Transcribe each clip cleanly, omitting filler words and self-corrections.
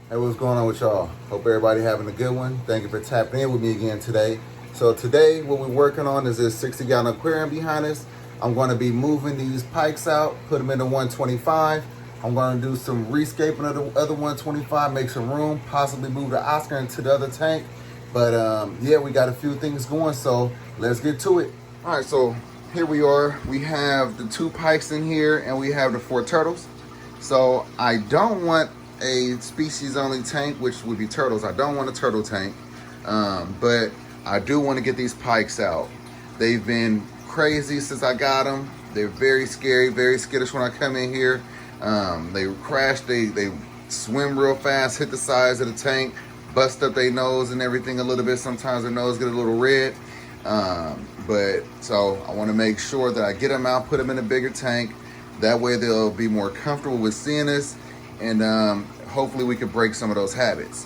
Hey, what's going on with y'all? Hope everybody having a good one. Thank you for tapping in with me again today. So today what we're working on is this 60-gallon aquarium behind us. I'm going to be moving these pikes out, put them into 125. I'm going to do some rescaping of the other 125, make some room, possibly move the Oscar into the other tank. But yeah, we got a few things going, so let's get to it. All right, so here we are. We have the 2 pikes in here and we have the 4 turtles. So I don't want a species only tank, which would be turtles. I don't want a turtle tank, but I do want to get these pikes out. They've been crazy since I got them. They're very scary, very skittish when I come in here. They crash, they swim real fast, hit the sides of the tank, bust up their nose and everything a little bit. Sometimes their nose get a little red. But so I want to make sure that I get them out, put them in a bigger tank. That way they'll be more comfortable with seeing us, and hopefully we can break some of those habits.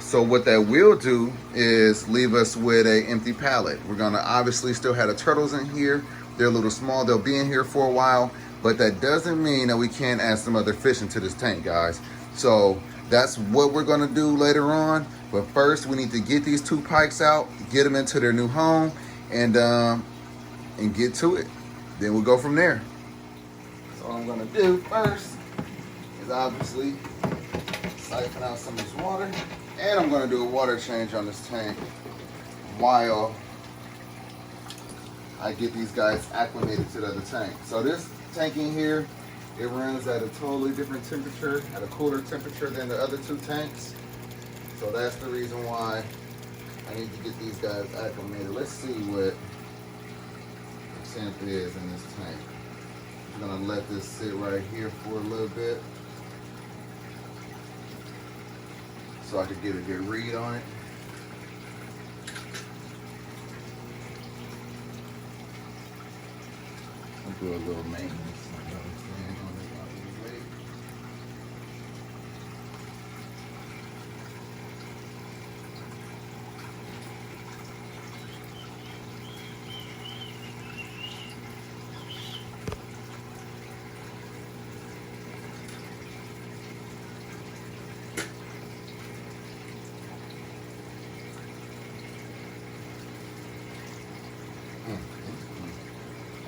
So what that will do is leave us with an empty pallet. We're gonna obviously still have the turtles in here. They're a little small, they'll be in here for a while, but that doesn't mean that we can't add some other fish into this tank, guys. So that's what we're gonna do later on. But first we need to get these 2 pikes out, get them into their new home, and get to it. Then we'll go from there. So what I'm gonna do first is obviously siphon out some of this water, and I'm gonna do a water change on this tank while I get these guys acclimated to the other tank. So this tank in here, it runs at a totally different temperature, at a cooler temperature than the other 2 tanks. So that's the reason why I need to get these guys acclimated. Let's see what the temp is in this tank. I'm gonna let this sit right here for a little bit so I could get a good read on it. I'll do a little maintenance.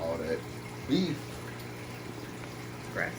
All that beef. Breast.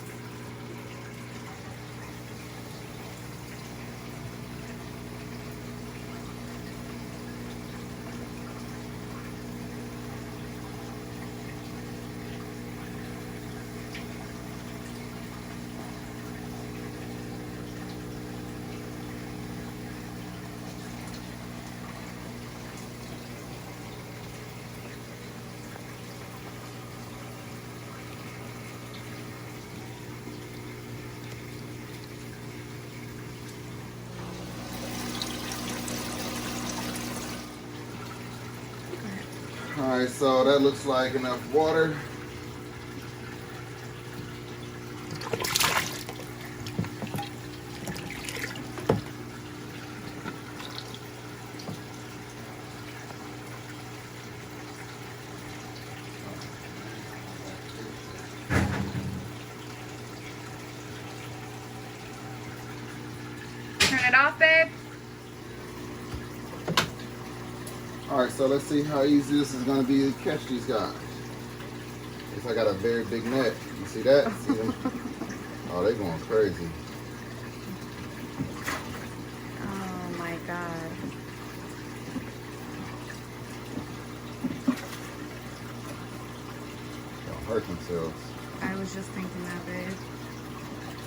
All right, so that looks like enough water. Turn it off, babe. All right, so let's see how easy this is gonna be to catch these guys. Guess I got a very big net. You see that? See them? Oh, they're going crazy. Oh my God. They'll hurt themselves. I was just thinking that, babe.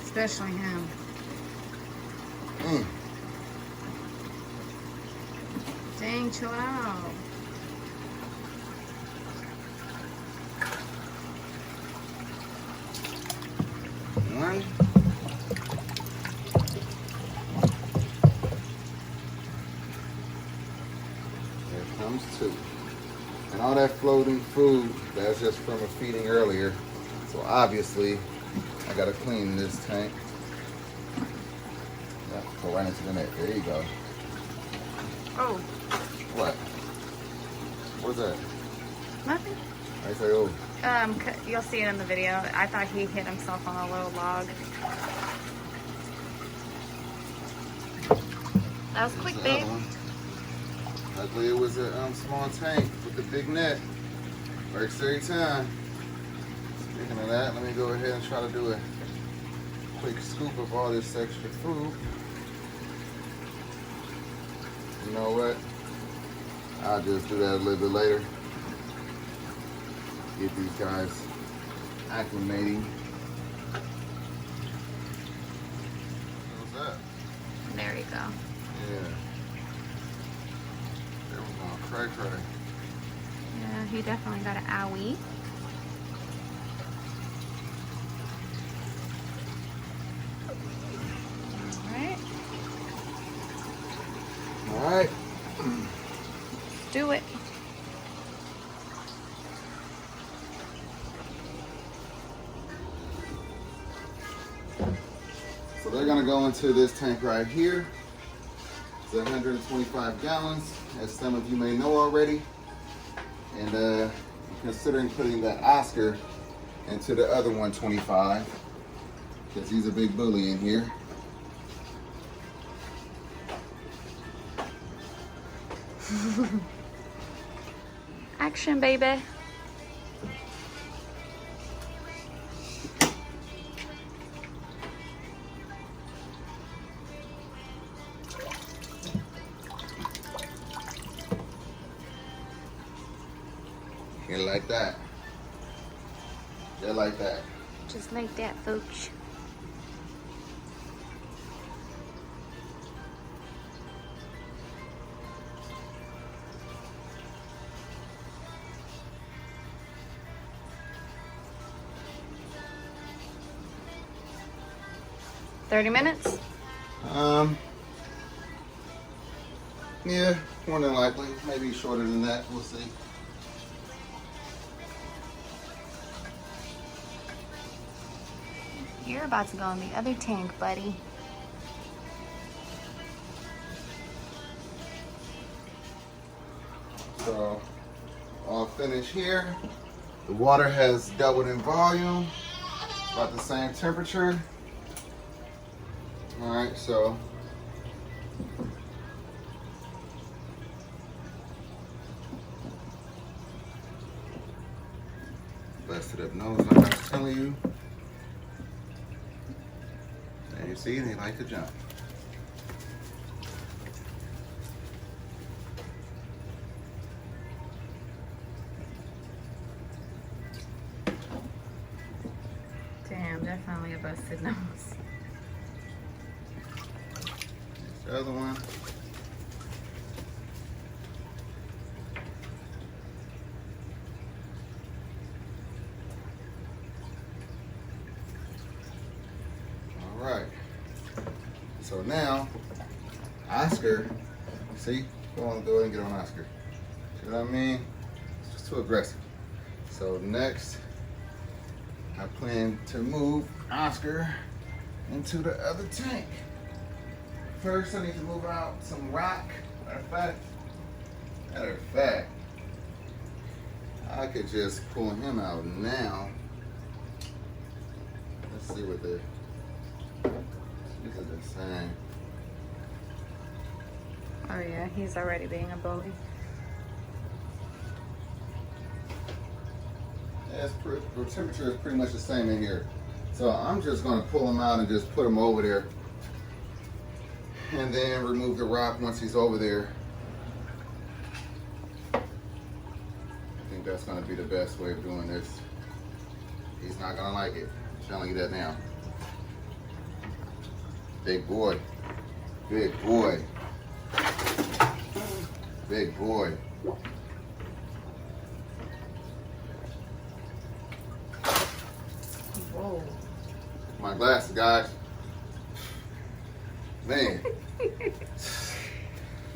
Especially him. Dang, chill out. One. There comes 2. And all that floating food, that's just from a feeding earlier. So obviously, I gotta clean this tank. Yeah, go right into the net. There you go. Oh. What? What's that? Nothing. I say, oh. You'll see it in the video. I thought he hit himself on a little log. That was quick, That's babe. another one. Luckily it was a small tank with the big net. Works every time. Speaking of that, let me go ahead and try to do a quick scoop of all this extra food. You know what? I'll just do that a little bit later. Get these guys acclimating. What's that? There you go. Yeah. There we go. Cray. Yeah, he definitely got an owie. All right. Do it. So they're gonna go into this tank right here. It's 125 gallons, as some of you may know already. And considering putting that Oscar into the other 125, because he's a big bully in here. Action, baby. Yeah, like that. Yeah, like that. Just like that, folks. $30 minutes? Yeah, more than likely. Maybe shorter than that. We'll see. You're about to go in the other tank, buddy. So, all finished here. The water has doubled in volume, about the same temperature. All right, so busted up nose like I was telling you. And you see, they like to jump. Damn, definitely a busted nose. Here's the other one. All right. So now, Oscar, see, go ahead and get on Oscar. See what I mean? It's just too aggressive. So next, I plan to move Oscar into the other tank. First, I need to move out some rock. Matter of fact, I could just pull him out now. Let's see what these are saying. Oh yeah, he's already being a bully. Yeah, the temperature is pretty much the same in here. So I'm just gonna pull him out and just put him over there. And then remove the rock once he's over there. I think that's gonna be the best way of doing this. He's not gonna like it. I'm telling you that now. Big boy. Big boy. Big boy. Whoa. My glasses, guys. Man.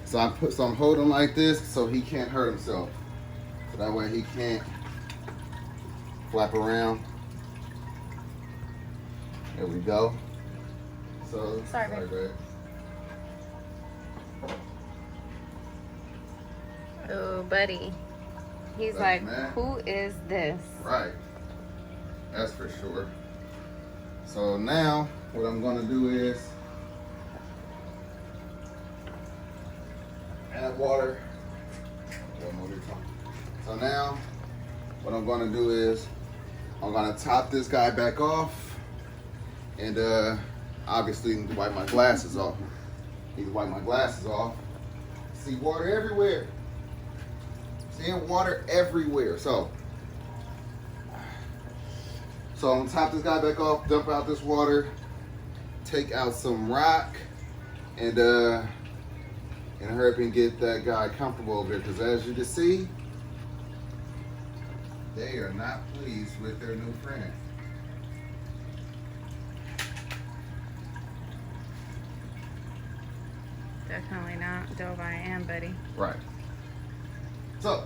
So I'm holding like this so he can't hurt himself. So that way he can't flap around. There we go. So Sorry, babe. babe. Oh, buddy. He's That's like, mad. who is this? Right. That's for sure. So now what I'm gonna do is that water. So now, what I'm gonna do is, I'm gonna top this guy back off, and obviously need to wipe my glasses off. See water everywhere. Seeing water everywhere. So I'm gonna top this guy back off, dump out this water, take out some rock, and hurry up and get that guy comfortable over there, because as you can see, they are not pleased with their new friend. Definitely not dove I am, buddy. Right. So,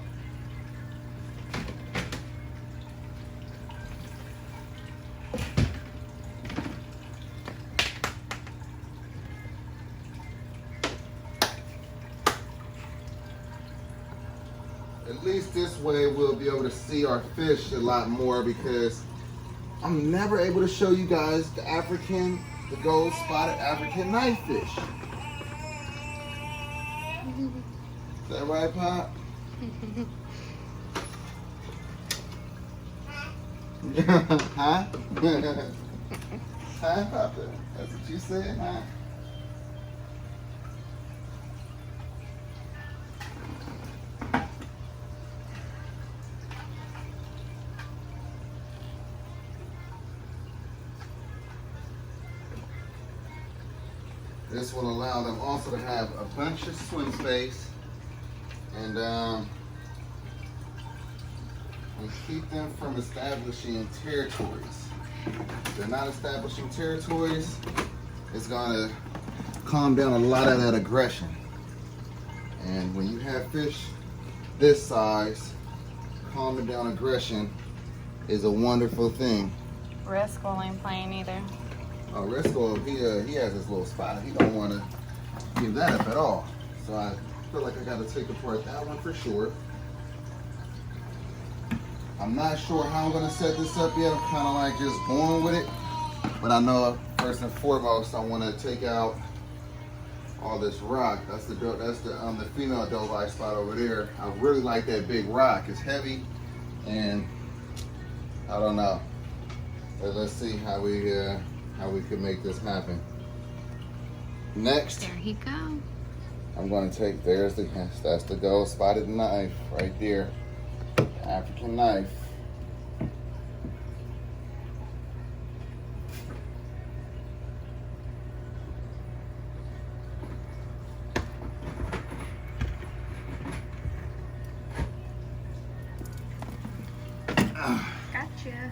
at least this way we'll be able to see our fish a lot more, because I'm never able to show you guys the gold spotted African knifefish. Is that right, Pop? Huh? Huh, Papa? That's what you said, huh? This will allow them also to have a bunch of swim space, and keep them from establishing territories. If they're not establishing territories, it's gonna calm down a lot of that aggression. And when you have fish this size, calming down aggression is a wonderful thing. Rascal ain't playing either. Risco, he has his little spot. He don't want to give that up at all. So I feel like I got to take apart that one for sure. I'm not sure how I'm going to set this up yet. I'm kind of like just going with it. But I know first and foremost, I want to take out all this rock. That's the female doveye spot over there. I really like that big rock. It's heavy, and I don't know. But let's see how we can make this happen. Next, There he go. I'm going to take, that's the gold spotted knife right there. African knife. Gotcha.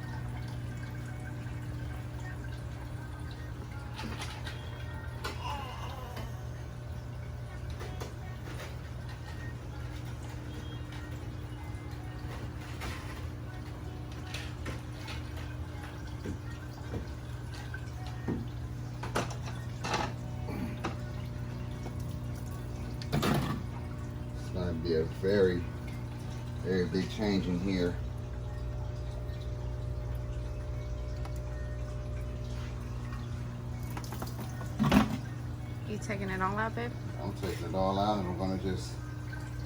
It's going to be a very, very big change in here. You taking it all out, babe? I'm taking it all out, and I'm going to just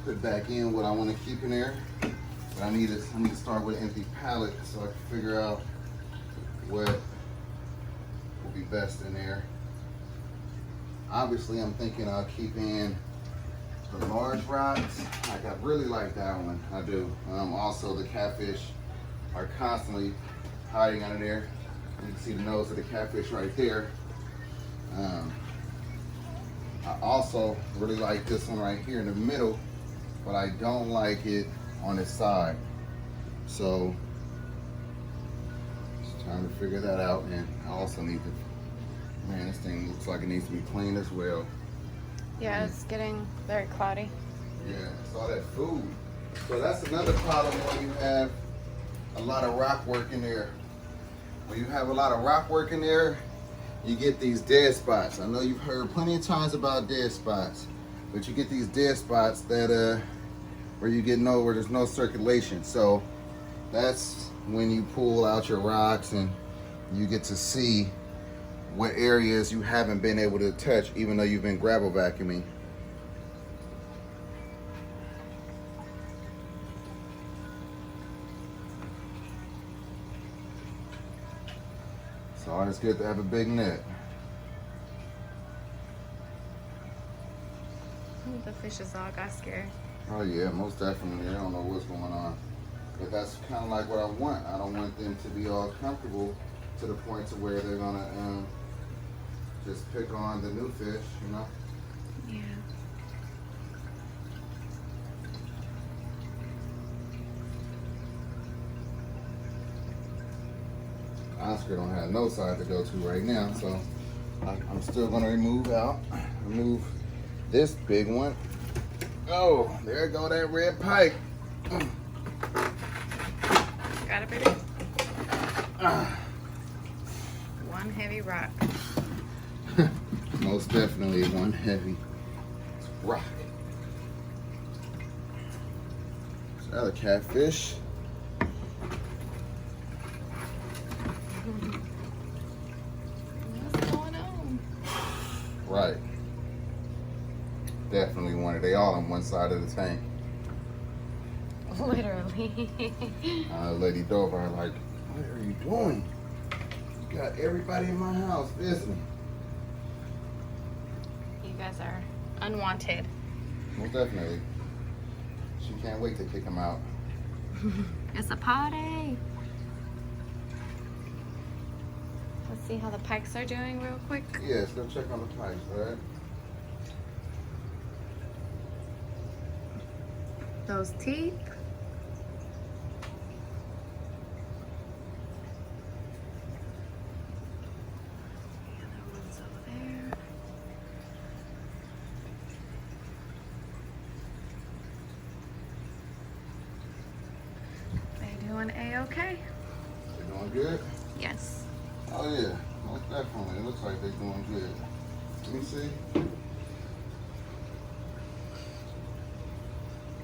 put back in what I want to keep in there. But I need to start with an empty pallet so I can figure out what will be best in there. Obviously, I'm thinking I'll keep in the large rocks. Like, I really like that one. I do. Also, the catfish are constantly hiding under there. You can see the nose of the catfish right there. I also really like this one right here in the middle, but I don't like it on its side. So it's time to figure that out. And I also need to, man, this thing looks like it needs to be cleaned as well. Yeah, it's getting very cloudy. Yeah, it's all that food. So that's another problem when you have a lot of rock work in there. When you have a lot of rock work in there, you get these dead spots. I know you've heard plenty of times about dead spots, but you get these dead spots that where there's no circulation. So that's when you pull out your rocks and you get to see what areas you haven't been able to touch, even though you've been gravel vacuuming. It's good to have a big net. The fishes all got scared. Oh yeah, most definitely. They don't know what's going on. But that's kind of like what I want. I don't want them to be all comfortable to the point to where they're gonna just pick on the new fish, you know? Yeah. Oscar don't have no side to go to right now, so I'm still gonna remove this big one. Oh, there go that red pike. Got it, baby? One heavy rock. Most definitely one heavy rock. It's another catfish. What's going on? Right. Definitely one. They all on one side of the tank. Literally. Lady Dover, like, what are you doing? You got everybody in my house visiting. You guys are unwanted. Most definitely. She can't wait to kick him out. It's a party. Let's see how the pikes are doing real quick. Yeah, let's go check on the pipes, all right? Those teeth. The other one's over there. They doing A-okay? They doing good? Yes. Oh yeah, most definitely. It looks like they're doing good. Let me see.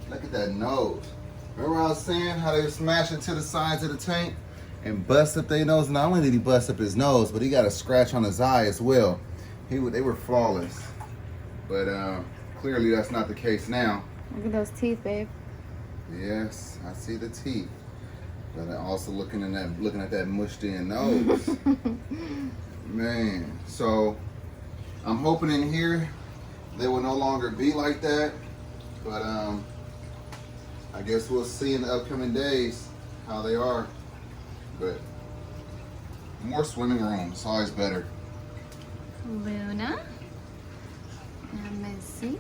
Look at that nose. Remember I was saying how they smash into the sides of the tank and bust up their nose? Not only did he bust up his nose, but he got a scratch on his eye as well. They were flawless. But clearly that's not the case now. Look at those teeth, babe. Yes, I see the teeth. But I'm also looking at that mushed in nose. Man, so I'm hoping in here they will no longer be like that. But I guess we'll see in the upcoming days how they are. But more swimming room, it's always better. Luna and Missy.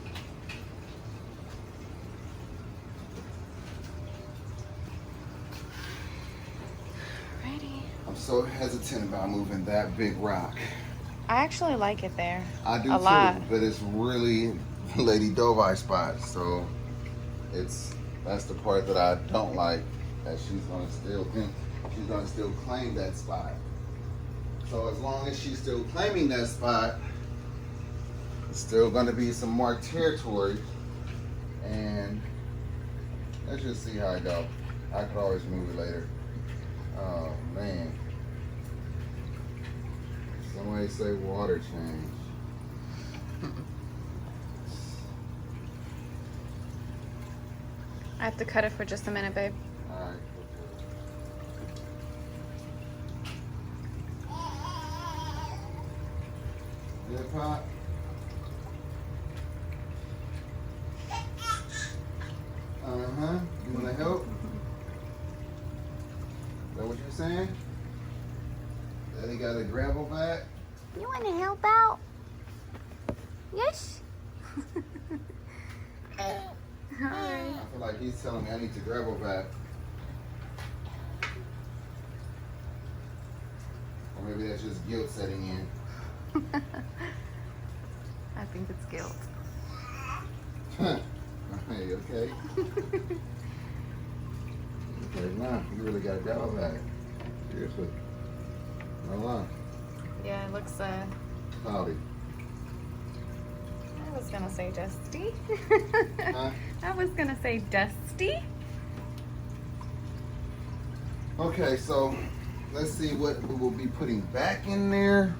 Ready. I'm so hesitant about moving that big rock. I actually like it there. I do a too, lot. but it's really Lady Dovi spot, so that's the part that I don't like. That she's gonna still claim that spot. So as long as she's still claiming that spot, it's still gonna be some marked territory, and let's just see how it go. I could always move it later. Oh man. Somebody say water change. I have to cut it for just a minute, babe. Alright. Yeah, Pop? Uh-huh. You wanna help? Is that what you're saying? Daddy got a gravel bag? You want to help out? Yes. Hi. I feel like he's telling me I need to gravel back. Or maybe that's just guilt setting in. I think it's guilt. Hey, okay. Okay, nah, you really got a gravel back. Seriously. No lie. Yeah, it looks Cloudy. I was gonna say dusty. Huh? I was gonna say dusty. Okay, so let's see what we will be putting back in there.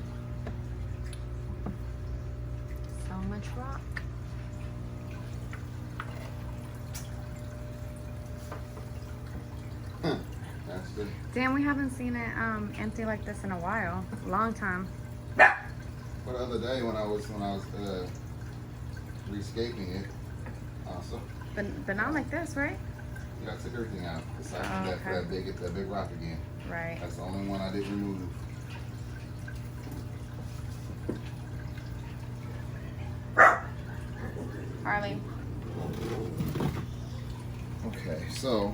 So much rock. That's the Damn, we haven't seen it empty like this in a while. Long time. But the other day when I was rescaping it, also. But not like this, right? Yeah, I took everything out. Aside from okay. that big rock again. Right. That's the only one I didn't remove. Harley. Okay, so.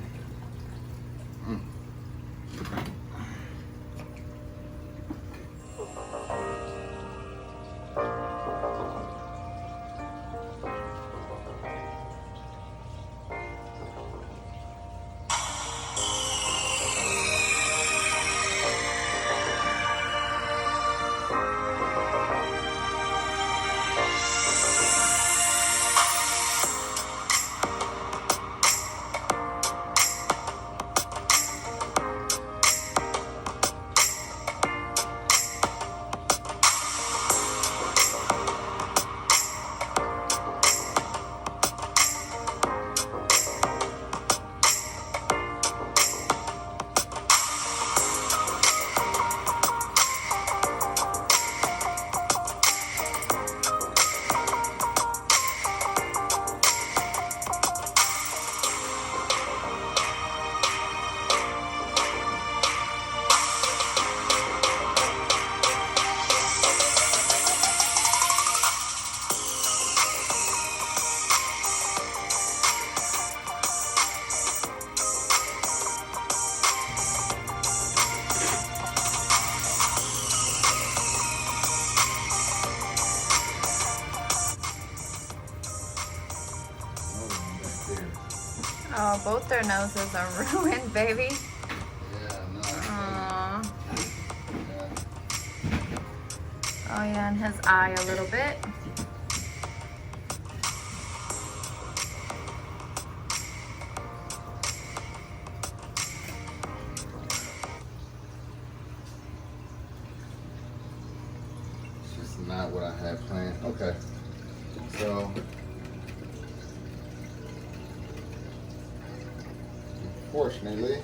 Oh, both their noses are ruined, baby. Yeah, no. Aww. Yeah. Oh yeah, and his eye a little bit. It's just not what I had planned. Okay. So. Unfortunately,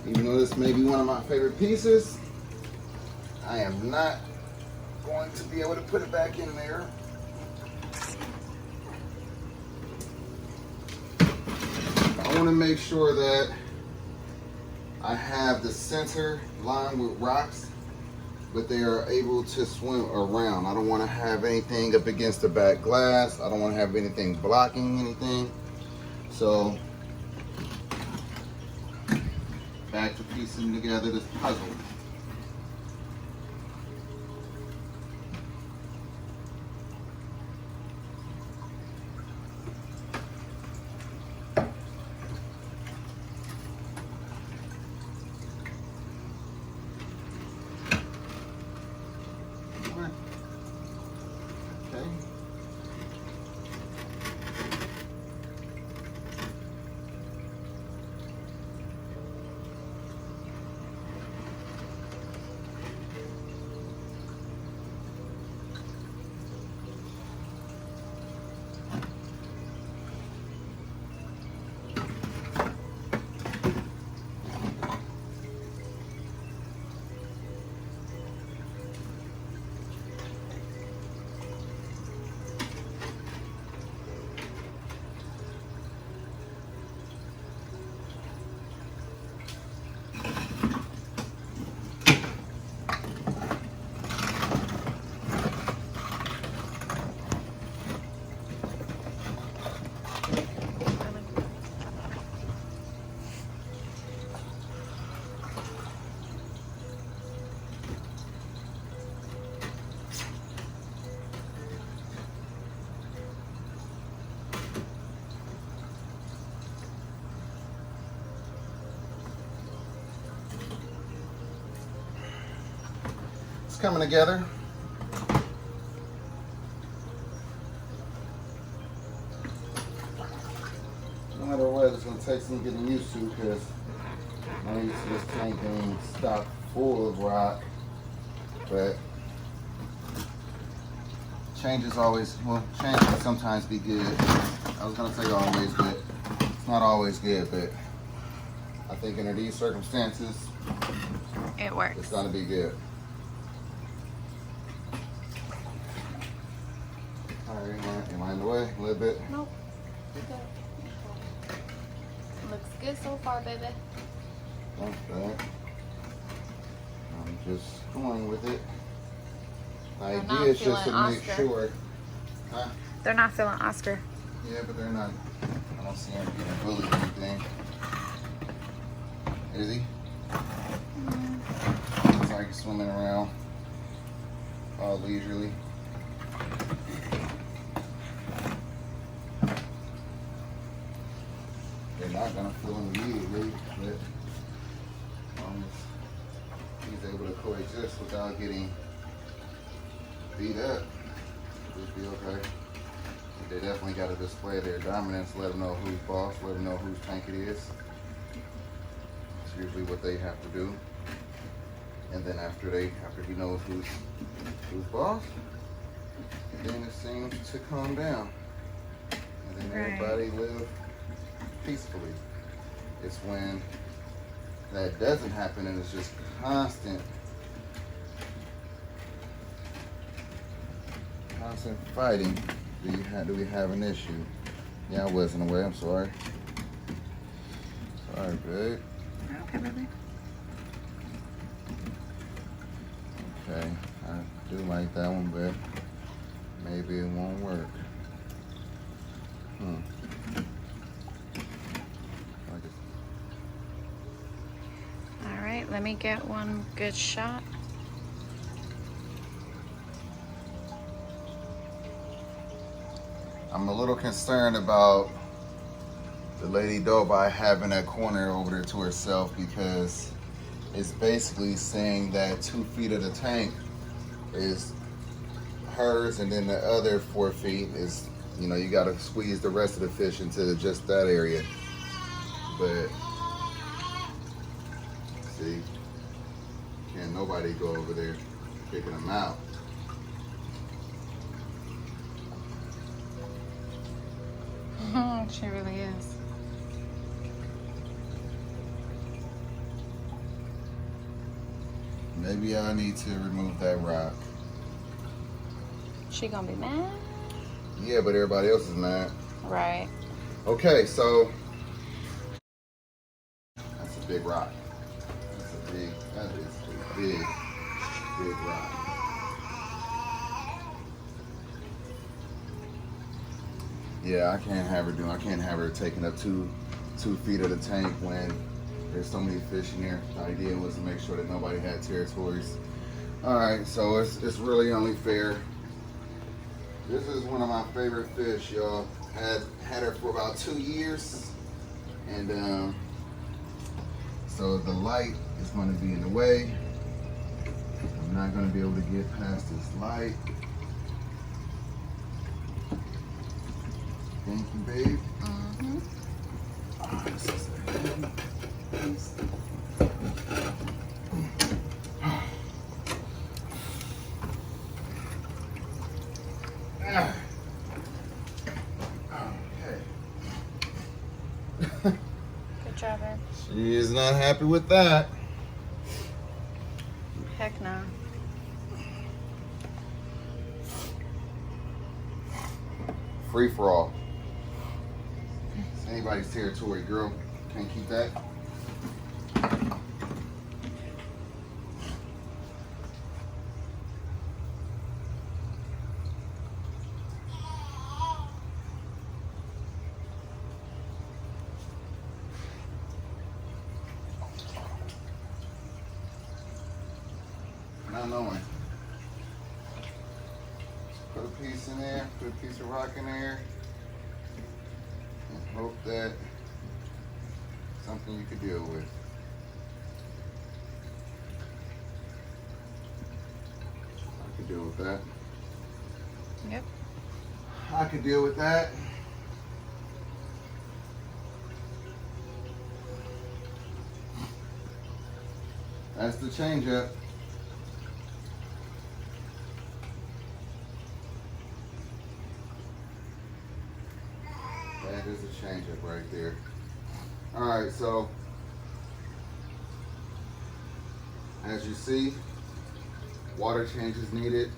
even though this may be one of my favorite pieces, I am not going to be able to put it back in there. I want to make sure that I have the center lined with rocks, but they are able to swim around. I don't want to have anything up against the back glass. I don't want to have anything blocking anything. So back to piecing together this puzzle. Okay. It's coming together. No matter what, it's going to take some getting used to because I'm used to this tank being stocked full of rock. But change can sometimes be good. I was going to say always, but it's not always good. But I think under these circumstances, It works. it's gonna be good. All right, am I in the way a little bit? Nope. You good. Looks good so far, baby. Not bad. I'm just going with it. The They're idea not is just to feeling make Oscar. sure. Huh? They're not feeling Oscar. Yeah, but they're not. I don't see him getting bullied or anything. Is he? It's like swimming around all leisurely. They're not gonna feel him immediately, but as long as he's able to coexist without getting beat up, he'll be okay. They definitely got to display their dominance, let them know who's boss, let them know whose tank it is. It's usually what they have to do. And then after he knows who's boss, then it seems to calm down. And then everybody live peacefully. It's when that doesn't happen and it's just constant fighting. Do we have an issue? Yeah, I wasn't aware. I'm sorry. Sorry, babe. Okay, baby. Okay, I do like that one, but maybe it won't work. All right, let me get one good shot. I'm a little concerned about the lady dog by having that corner over there to herself, because it's basically saying that 2 feet of the tank is hers, and then the other 4 feet is, you got to squeeze the rest of the fish into just that area. But see, can't nobody go over there kicking them out. She really is. Maybe I need to remove that rock. She gonna be mad? Yeah, but everybody else is mad. Right. Okay, so that's a big rock. That is a big rock. Yeah, I can't have her taking up two feet of the tank when there's so many fish in there. The idea was to make sure that nobody had territories. All right, so it's really only fair. This is one of my favorite fish, y'all. Had her for about 2 years, and so the light is going to be in the way. I'm not going to be able to get past this light. Thank you, babe. Mm-hmm. Good job, babe. She is not happy with that. Heck no. Free for all. It's anybody's territory, girl. Can't keep that. Not knowing. Put a piece in there, put a piece of rock in there, and hope that something you could deal with. I could deal with that. Yep. I could deal with that. That's the change up. That is a change up right there. All right, so As you see, water change is needed.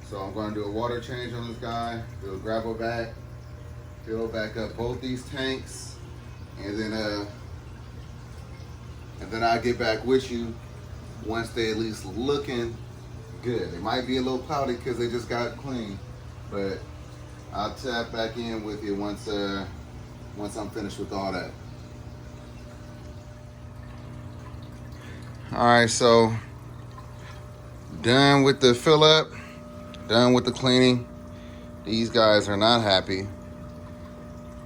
So I'm going to do a water change on this guy, do a gravel back, fill back up both these tanks, and then I'll get back with you once they at least looking good. It might be a little cloudy because they just got clean, but I'll tap back in with you once I'm finished with all that. All right, so done with the fill up, done with the cleaning. These guys are not happy.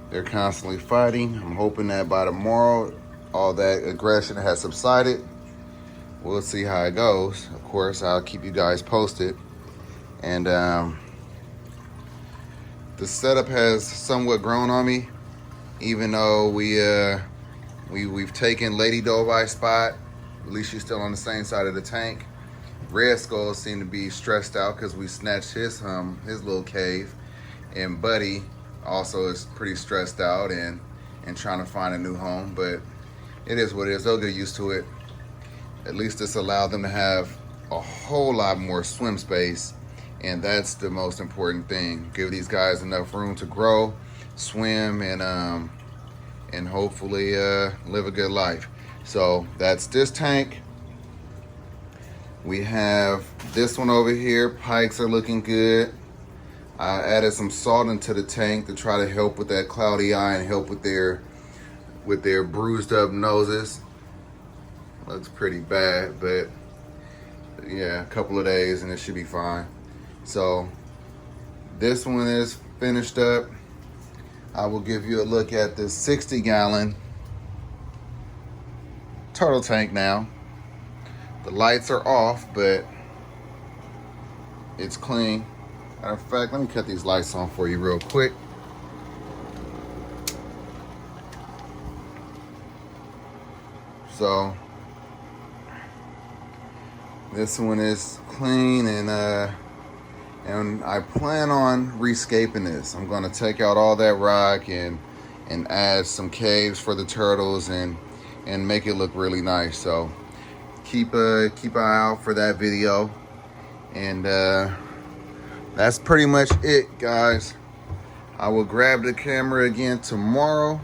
They're constantly fighting. I'm hoping that by tomorrow, all that aggression has subsided. We'll see how it goes. Of course, I'll keep you guys posted. And the setup has somewhat grown on me, even though we've taken Lady Dovi's spot. At least she's still on the same side of the tank. Red Skull seemed to be stressed out because we snatched his little cave, and Buddy also is pretty stressed out and trying to find a new home. But it is what it is. They'll get used to it. At least this allowed them to have a whole lot more swim space, and that's the most important thing. Give these guys enough room to grow, swim, and hopefully live a good life. So that's this tank. We have this one over here. Pikes are looking good. I added some salt into the tank to try to help with that cloudy eye and help with their bruised up noses. Looks pretty bad, but yeah, a couple of days and it should be fine. So this one is finished up. I will give you a look at the 60-gallon turtle tank now. The lights are off, but it's clean. Matter of fact, let me cut these lights on for you real quick. So this one is clean, and I plan on rescaping this. I'm gonna take out all that rock and add some caves for the turtles and make it look really nice. So keep an eye out for that video, and that's pretty much it, guys. I will grab the camera again tomorrow.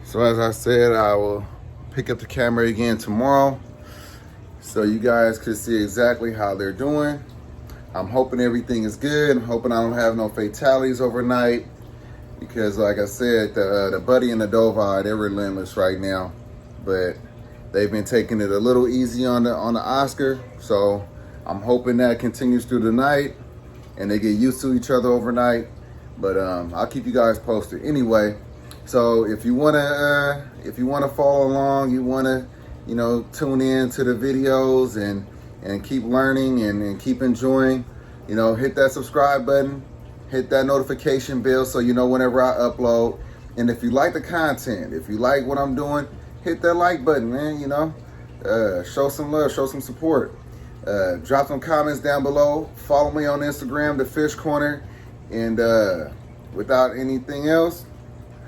So as I said, I will pick up the camera again tomorrow so you guys can see exactly how they're doing. I'm hoping everything is good. I'm hoping I don't have no fatalities overnight, because like I said, the Buddy and the Dovi, they're relentless right now. But they've been taking it a little easy on the Oscar. So I'm hoping that continues through the night and they get used to each other overnight. But I'll keep you guys posted anyway. So if you wanna follow along, you wanna tune in to the videos and keep learning and keep enjoying, hit that subscribe button, hit that notification bell so you know whenever I upload. And if you like the content, if you like what I'm doing, hit that like button, man. Show some love, show some support. Drop some comments down below. Follow me on Instagram, The Fish Corner. And without anything else,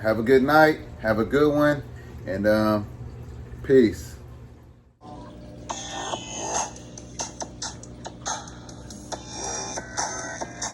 have a good night, have a good one, and peace.